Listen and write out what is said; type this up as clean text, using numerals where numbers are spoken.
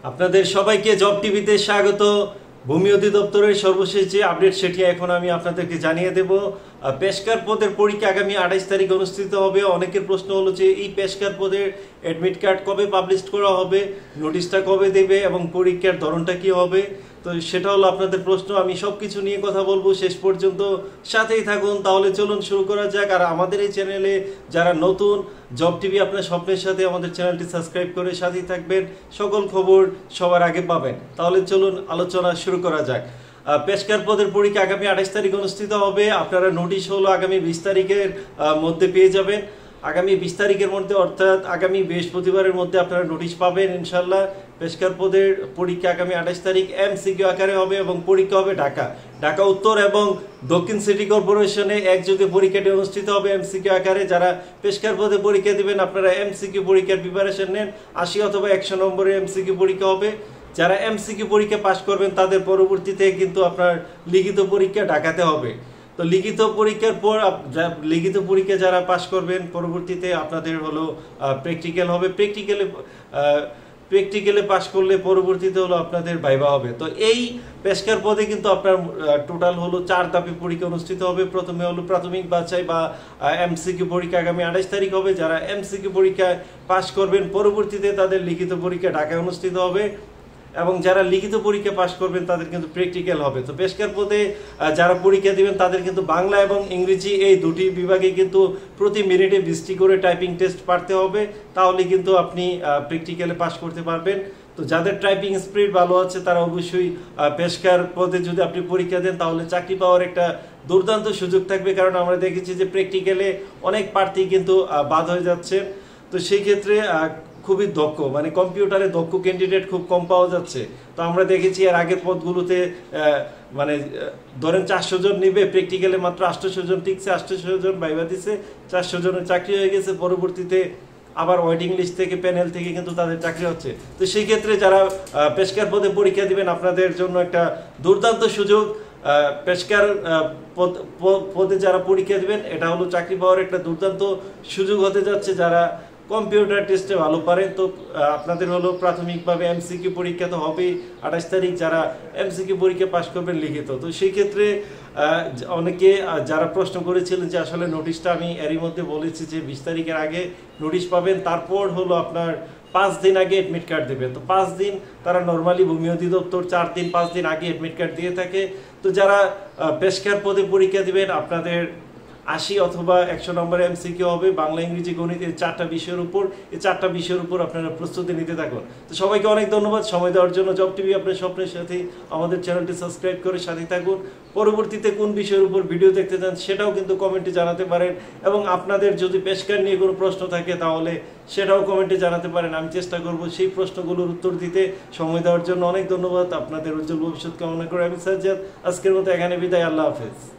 আপনাদের সবাইকে জব টিভিতে স্বাগত। ভূমি অধিদপ্তরের সর্বশেষ যে আপডেট সেটি এখন আমি আপনাদেরকে জানিয়ে দেব। পেশকার পদের পরীক্ষা আগামী 28 তারিখ অনুষ্ঠিত হবে। অনেকের প্রশ্ন হলো যে এই পেশকার পদের অ্যাডমিট কার্ড কবে পাবলিশ করা হবে, নোটিশটা কবে দেবে এবং পরীক্ষার ধরনটা কি হবে। তো সেটা হলো আপনাদের প্রশ্ন। আমি সবকিছু নিয়ে কথা বলবো, শেষ পর্যন্ত সাথেই থাকুন। তাহলে চলুন শুরু করা যাক। আর আমাদের এই চ্যানেলে যারা নতুন, জব টিভি আপনার স্বপ্নের সাথে, আমাদের চ্যানেলটি সাবস্ক্রাইব করে সাথেই থাকবেন, সকল খবর সবার আগে পাবেন। তাহলে চলুন আলোচনা শুরু করা যাক। পেশকার পদের পরীক্ষা আগামী 28 তারিখ অনুষ্ঠিত হবে। আপনারা নোটিশ হলো আগামী 20 তারিখের মধ্যে পেয়ে যাবেন। আগামী 20 তারিখের মধ্যে, অর্থাৎ আগামী বৃহস্পতিবারের মধ্যে আপনারা নোটিশ পাবেন ইনশাল্লাহ। পেশকার পদের পরীক্ষা আগামী 28 তারিখ এমসিকিউ আকারে হবে এবং পরীক্ষা হবে ঢাকা উত্তর এবং দক্ষিণ সিটি কর্পোরেশনে একযোগে পরীক্ষাটি অনুষ্ঠিত হবে এমসিকিউ আকারে। যারা পেশকার পদে পরীক্ষা দিবেন আপনারা এমসিকিউ পরীক্ষার প্রিপারেশন নেন। 80 অথবা 100 নম্বরের এমসিকিউ পরীক্ষা হবে। যারা এমসিকিউ পরীক্ষা পাশ করবেন তাদের পরবর্তীতে কিন্তু আপনার লিখিত পরীক্ষা ঢাকাতে হবে। তো লিখিত পরীক্ষার পর লিখিত পরীক্ষা যারা পাশ করবেন পরবর্তীতে আপনাদের হলো প্র্যাকটিক্যাল হবে। প্র্যাকটিক্যালে পাশ করলে পরবর্তীতে হলো আপনাদের ভাইভা হবে। তো এই পেশকার পদে কিন্তু আপনার টোটাল হলো 4 ধাপে পরীক্ষা অনুষ্ঠিত হবে। প্রথমে হলো প্রাথমিক বাছাই বা এমসিকিউ পরীক্ষা আগামী 28 তারিখ হবে। যারা এমসিকিউ পরীক্ষায় পাশ করবেন পরবর্তীতে তাদের লিখিত পরীক্ষা ঢাকায় অনুষ্ঠিত হবে এবং যারা লিখিত পরীক্ষা পাশ করবেন তাদের কিন্তু প্র্যাকটিক্যাল হবে। তো পেশকার পদে যারা পরীক্ষা দিবেন তাদের কিন্তু বাংলা এবং ইংরেজি এই দুটি বিভাগে কিন্তু প্রতি মিনিটে 20টি করে টাইপিং টেস্ট পারতে হবে, তাহলে কিন্তু আপনি প্র্যাকটিক্যালে পাশ করতে পারবেন। তো যাদের টাইপিং স্পিড ভালো আছে তারা অবশ্যই পেশকার পদে যদি আপনি পরীক্ষা দেন তাহলে চাকরি পাওয়ার একটা দুর্দান্ত সুযোগ থাকবে। কারণ আমরা দেখেছি যে প্র্যাকটিক্যালে অনেক প্রার্থী কিন্তু বাদ হয়ে যাচ্ছে। তো সেই ক্ষেত্রে খুবই দক্ষ, মানে কম্পিউটারে দক্ষ ক্যান্ডিডেট খুব কম পাওয়া যাচ্ছে। তো আমরা দেখেছি এর আগের পদগুলোতে মানে ধরেন 400 জন নিবে, প্র্যাকটিক্যালে মাত্র 800 জন টিকছে, 800 জন ভাইভা দিছে, 400 জনের চাকরি হয়ে গেছে। পরবর্তীতে আবার ওয়েটিং লিস্ট থেকে, প্যানেল থেকে কিন্তু তাদের চাকরি হচ্ছে। তো সেই ক্ষেত্রে যারা পেশকার পদে পরীক্ষা দিবেন আপনাদের জন্য একটা দুর্দান্ত সুযোগ। পেশকার পদে যারা পরীক্ষা দিবেন এটা হলো চাকরি পাওয়ার একটা দুর্দান্ত সুযোগ হতে যাচ্ছে। যারা কম্পিউটার টেস্টে ভালো পারে তো আপনাদের হলো প্রাথমিকভাবে এমসিকিউ পরীক্ষা তো হবেই 28 তারিখ। যারা এমসিকিউ পরীক্ষা পাশ করবেন লিখিত। তো সেই ক্ষেত্রে অনেকে যারা প্রশ্ন করেছিলেন যে আসলে নোটিশটা, আমি এরই মধ্যে বলেছি যে 20 তারিখের আগে নোটিশ পাবেন। তারপর হলো আপনার 5 দিন আগে অ্যাডমিট কার্ড দেবে। তো 5 দিন তারা নর্মালি ভূমি অধিদপ্তর 4 দিন 5 দিন আগে অ্যাডমিট কার্ড দিয়ে থাকে। তো যারা পেশকার পদে পরীক্ষা দিবেন আপনাদের 80 অথবা 100 নম্বরের এমসিকিউ হবে বাংলা, ইংরেজি, গণিত, এই 4টা বিষয়ের উপর। এই 4টা বিষয়ের উপর আপনারা প্রস্তুতি নিতে থাকুন। তো সবাইকে অনেক ধন্যবাদ সময় দেওয়ার জন্য। জব টিভি আপনার স্বপ্নের সাথে, আমাদের চ্যানেলটি সাবস্ক্রাইব করে সাথে থাকুন। পরবর্তীতে কোন বিষয়ের উপর ভিডিও দেখতে চান সেটাও কিন্তু কমেন্টে জানাতে পারেন এবং আপনাদের যদি পেশকার নিয়ে কোনো প্রশ্ন থাকে তাহলে সেটাও কমেন্টে জানাতে পারেন। আমি চেষ্টা করব সেই প্রশ্নগুলোর উত্তর দিতে। সময় দেওয়ার জন্য অনেক ধন্যবাদ। আপনাদের উজ্জ্বল ভবিষ্যৎ কামনা করে আমি সাজ্জাদ আজকের মতো এখানে বিদায়। আল্লাহ হাফেজ।